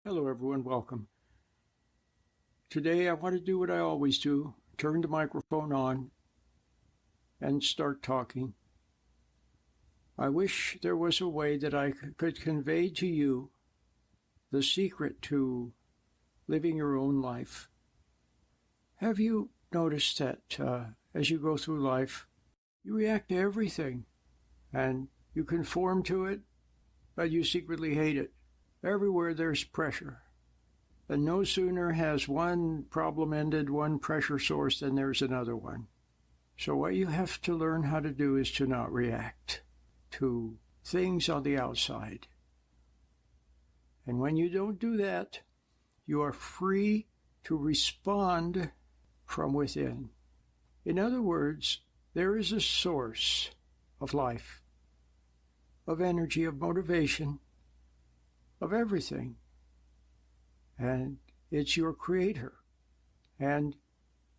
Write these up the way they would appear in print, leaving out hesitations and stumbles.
Hello everyone, welcome. Today I want to do what I always do, turn the microphone on and start talking. I wish there was a way that I could convey to you the secret to living your own life. Have you noticed that as you go through life, you react to everything and you conform to it, but you secretly hate it? Everywhere there's pressure. And no sooner has one problem ended, one pressure source, than there's another one. So what you have to learn how to do is to not react to things on the outside. And when you don't do that, you are free to respond from within. In other words, there is a source of life, of energy, of motivation, of everything. And it's your creator. And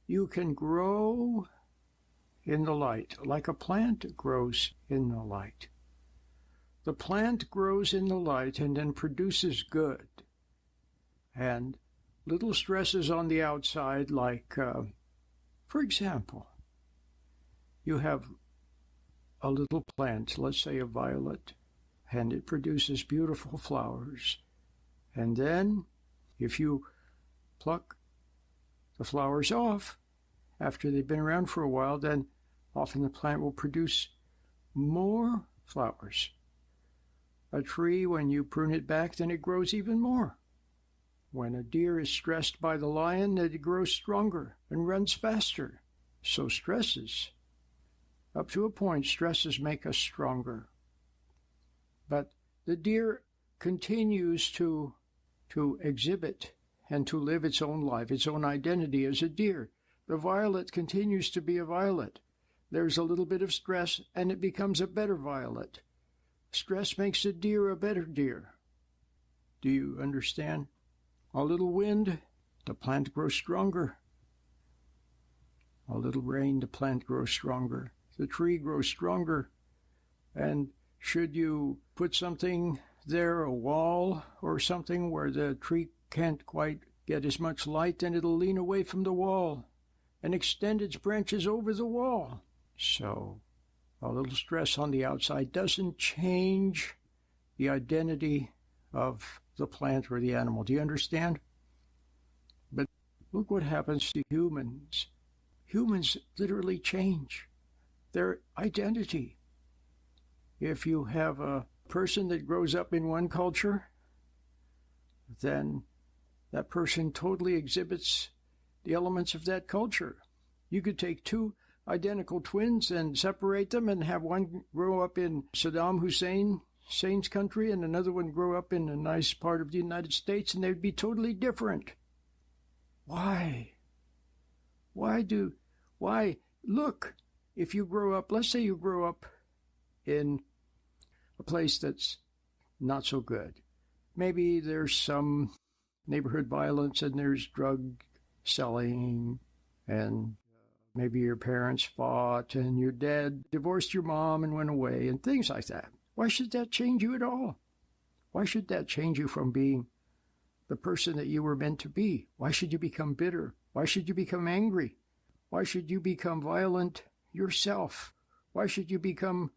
you can grow in the light, like a plant grows in the light. The plant grows in the light and then produces good. And little stresses on the outside, like, for example, you have a little plant, let's say a violet, and it produces beautiful flowers. And then, if you pluck the flowers off, after they've been around for a while, then often the plant will produce more flowers. A tree, when you prune it back, then it grows even more. When a deer is stressed by the lion, it grows stronger and runs faster. So stresses, up to a point, stresses make us stronger. But the deer continues to exhibit and to live its own life, its own identity as a deer. The violet continues to be a violet. There's a little bit of stress, and it becomes a better violet. Stress makes a deer a better deer. Do you understand? A little wind, the plant grows stronger. A little rain, the plant grows stronger. The tree grows stronger. And should you put something there, a wall or something, where the tree can't quite get as much light, then it'll lean away from the wall and extend its branches over the wall. So a little stress on the outside doesn't change the identity of the plant or the animal. Do you understand? But look what happens to humans. Humans literally change their identity. If you have a person that grows up in one culture, then that person totally exhibits the elements of that culture. You could take two identical twins and separate them and have one grow up in Saddam Hussein's country and another one grow up in a nice part of the United States, and they'd be totally different. Why? Why? Look, if you grow up, let's say you grow up in a place that's not so good. Maybe there's some neighborhood violence and there's drug selling, and maybe your parents fought and your dad divorced your mom and went away and things like that. Why should that change you at all? Why should that change you from being the person that you were meant to be? Why should you become bitter? Why should you become angry? Why should you become violent yourself? Why should you become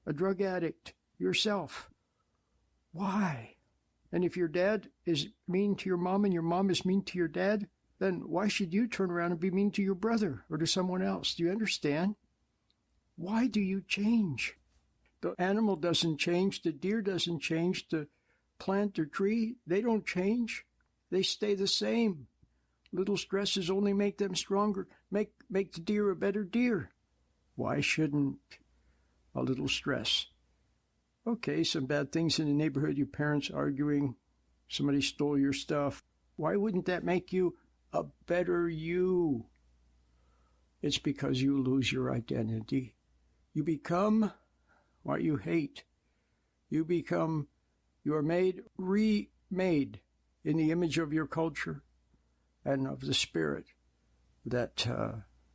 a drug addict yourself? Why? And if your dad is mean to your mom and your mom is mean to your dad, then why should you turn around and be mean to your brother or to someone else? Do you understand? Why do you change? The animal doesn't change. The deer doesn't change. The plant or tree, they don't change. They stay the same. Little stresses only make them stronger, make the deer a better deer. Why shouldn't a little stress? Okay, some bad things in the neighborhood, your parents arguing, somebody stole your stuff. Why wouldn't that make you a better you? It's because you lose your identity. You become what you hate. You are remade in the image of your culture and of the spirit that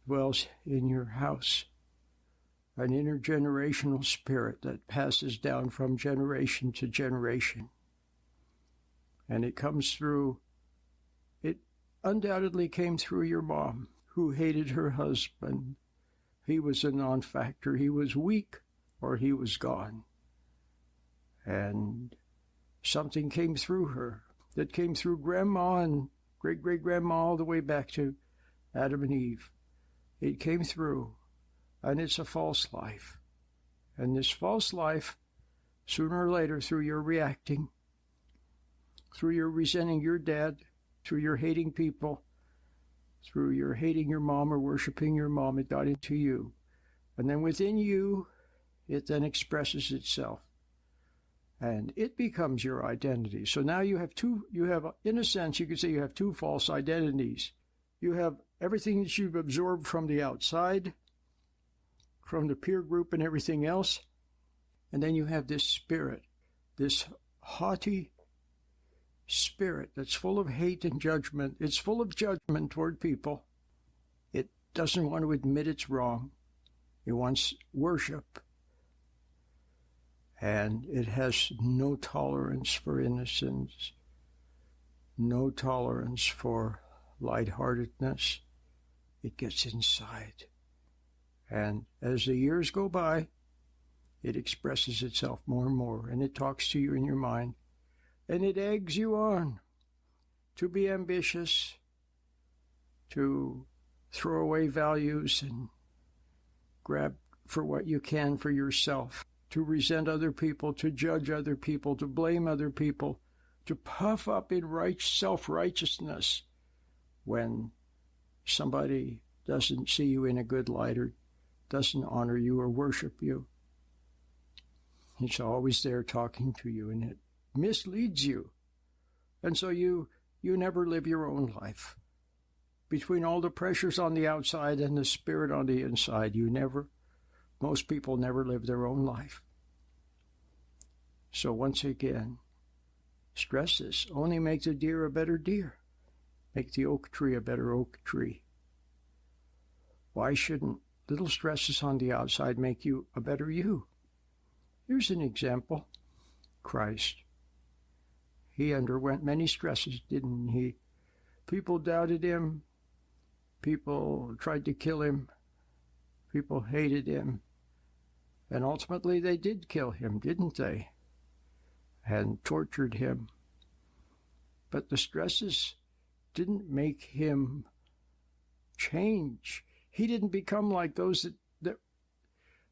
dwells in your house. An intergenerational spirit that passes down from generation to generation. And it comes through, it undoubtedly came through your mom, who hated her husband. He was a non-factor. He was weak, or he was gone. And something came through her that came through Grandma and great-great-grandma all the way back to Adam and Eve. It came through, and it's a false life. And this false life, sooner or later, through your reacting, through your resenting your dad, through your hating people, through your hating your mom or worshiping your mom, it got into you. And then within you, it then expresses itself. And it becomes your identity. So now you have in a sense, you could say you have two false identities. You have everything that you've absorbed from the outside, from the peer group and everything else. And then you have this spirit, this haughty spirit that's full of hate and judgment. It's full of judgment toward people. It doesn't want to admit it's wrong. It wants worship. And it has no tolerance for innocence, no tolerance for lightheartedness. It gets inside. And as the years go by, it expresses itself more and more, and it talks to you in your mind. And it eggs you on to be ambitious, to throw away values and grab for what you can for yourself, to resent other people, to judge other people, to blame other people, to puff up in self-righteousness when somebody doesn't see you in a good light or doesn't honor you or worship you. It's always there talking to you, and it misleads you. And so you never live your own life. Between all the pressures on the outside and the spirit on the inside, most people never live their own life. So once again, stresses only make the deer a better deer, make the oak tree a better oak tree. Why shouldn't little stresses on the outside make you a better you? Here's an example. Christ. He underwent many stresses, didn't he? People doubted him. People tried to kill him. People hated him. And ultimately they did kill him, didn't they? And tortured him. But the stresses didn't make him change. He didn't become like those that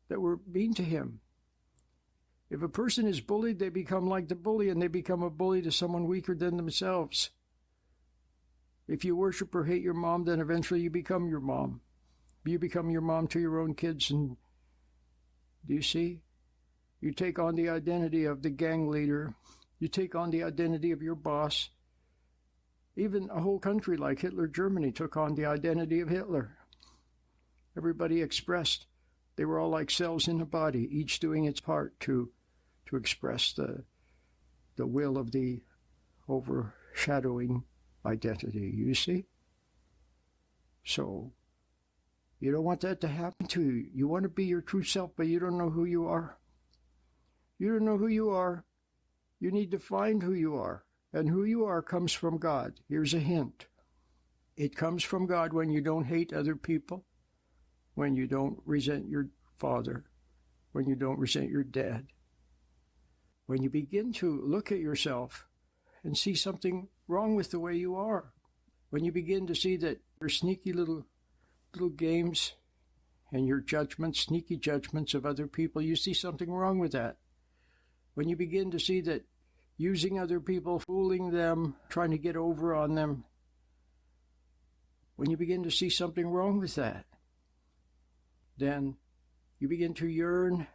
were mean to him. If a person is bullied, they become like the bully, and they become a bully to someone weaker than themselves. If you worship or hate your mom, then eventually you become your mom. You become your mom to your own kids, and do you see? You take on the identity of the gang leader. You take on the identity of your boss. Even a whole country like Hitler, Germany, took on the identity of Hitler. Everybody expressed. They were all like cells in a body, each doing its part to express the will of the overshadowing identity, you see? So, you don't want that to happen to you. You want to be your true self, but you don't know who you are. You don't know who you are. You need to find who you are. And who you are comes from God. Here's a hint. It comes from God when you don't hate other people, when you don't resent your father, when you don't resent your dad. When you begin to look at yourself and see something wrong with the way you are, when you begin to see that your sneaky little games and your judgments, sneaky judgments of other people, you see something wrong with that. When you begin to see that using other people, fooling them, trying to get over on them, when you begin to see something wrong with that, then you begin to yearn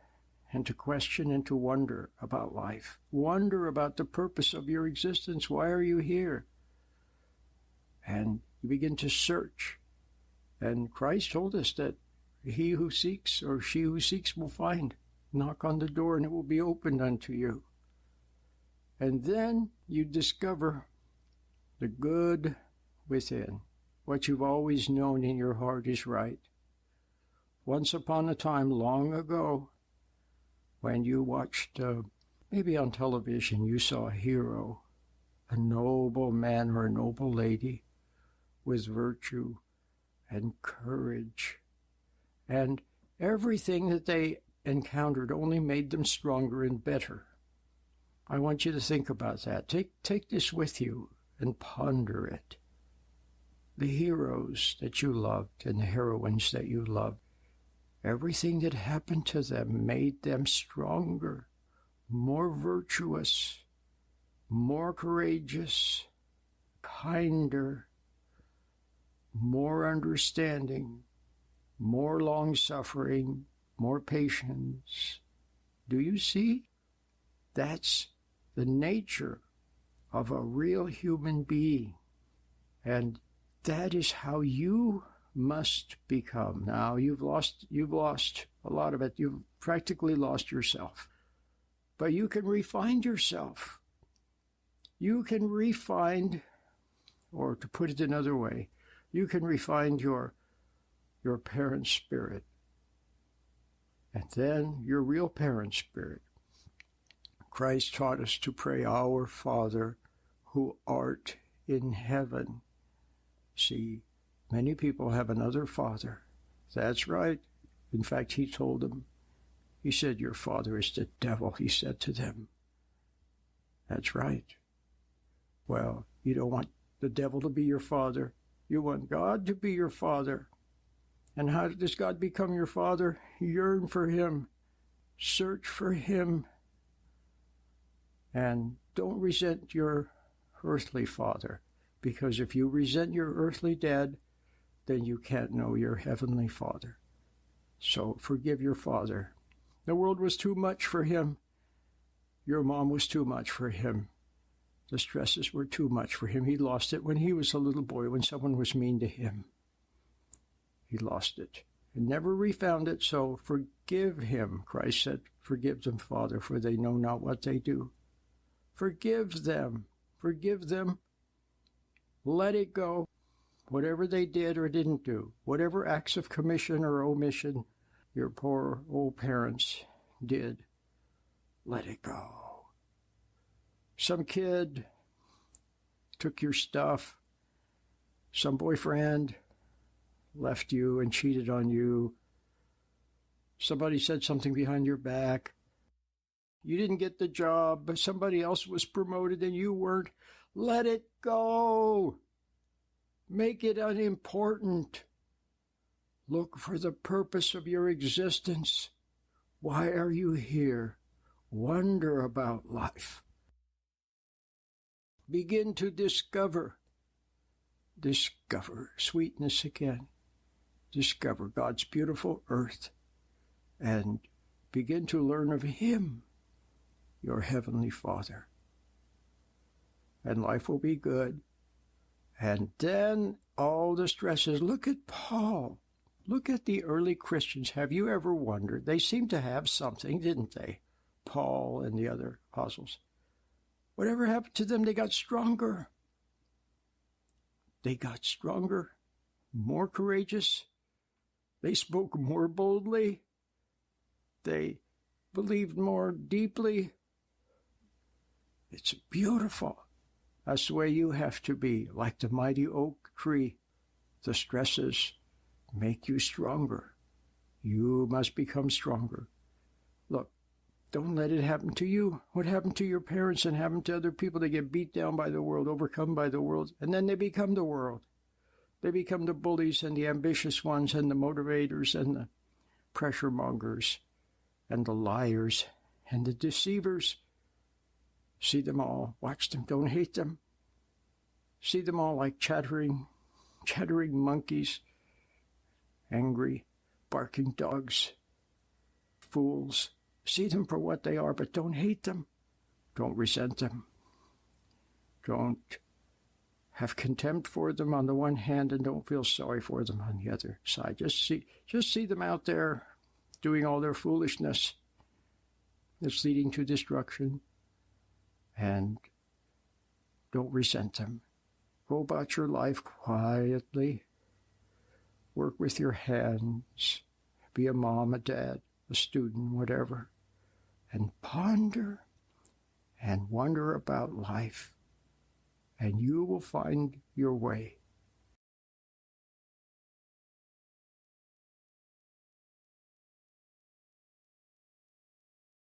and to question and to wonder about life. Wonder about the purpose of your existence. Why are you here? And you begin to search. And Christ told us that he who seeks or she who seeks will find. Knock on the door and it will be opened unto you. And then you discover the good within. What you've always known in your heart is right. Once upon a time, long ago, when you watched, maybe on television, you saw a hero, a noble man or a noble lady with virtue and courage, and everything that they encountered only made them stronger and better. I want you to think about that. Take this with you and ponder it. The heroes that you loved and the heroines that you loved, everything that happened to them made them stronger, more virtuous, more courageous, kinder, more understanding, more long-suffering, more patience. Do you see? That's the nature of a real human being. And that is how you must become. Now, you've lost a lot of it. You've practically lost yourself. But you can refine yourself. You can refine, or to put it another way, you can refine your parent spirit. And then your real parent spirit. Christ taught us to pray, Our Father, who art in heaven. See, many people have another father. That's right. In fact, he told them, he said, your father is the devil, he said to them. That's right. Well, you don't want the devil to be your father. You want God to be your father. And how does God become your father? Yearn for him. Search for him. And don't resent your earthly father, because if you resent your earthly dad, then you can't know your heavenly Father. So forgive your father. The world was too much for him. Your mom was too much for him. The stresses were too much for him. He lost it when he was a little boy, when someone was mean to him. He lost it and never refound it, so forgive him. Christ said, forgive them, Father, for they know not what they do. Forgive them. Forgive them. Let it go. Whatever they did or didn't do, whatever acts of commission or omission your poor old parents did, let it go. Some kid took your stuff. Some boyfriend left you and cheated on you. Somebody said something behind your back. You didn't get the job, but somebody else was promoted and you weren't. Let it go. Make it unimportant. Look for the purpose of your existence. Why are you here? Wonder about life. Begin to discover sweetness again. Discover God's beautiful earth and begin to learn of Him, your Heavenly Father. And life will be good. And then all the stresses. Look at Paul. Look at the early Christians. Have you ever wondered? They seemed to have something, didn't they? Paul and the other apostles. Whatever happened to them, they got stronger. They got stronger, more courageous. They spoke more boldly. They believed more deeply. It's beautiful. That's the way you have to be, like the mighty oak tree. The stresses make you stronger. You must become stronger. Look, don't let it happen to you. What happened to your parents and happened to other people? They get beat down by the world, overcome by the world, and then they become the world. They become the bullies and the ambitious ones and the motivators and the pressure mongers and the liars and the deceivers. See them all. Watch them. Don't hate them. See them all like chattering monkeys, angry, barking dogs, fools. See them for what they are, but don't hate them. Don't resent them. Don't have contempt for them on the one hand and don't feel sorry for them on the other side. Just see them out there doing all their foolishness that's leading to destruction. And don't resent them. Go about your life quietly. Work with your hands. Be a mom, a dad, a student, whatever. And ponder and wonder about life. and you will find your way.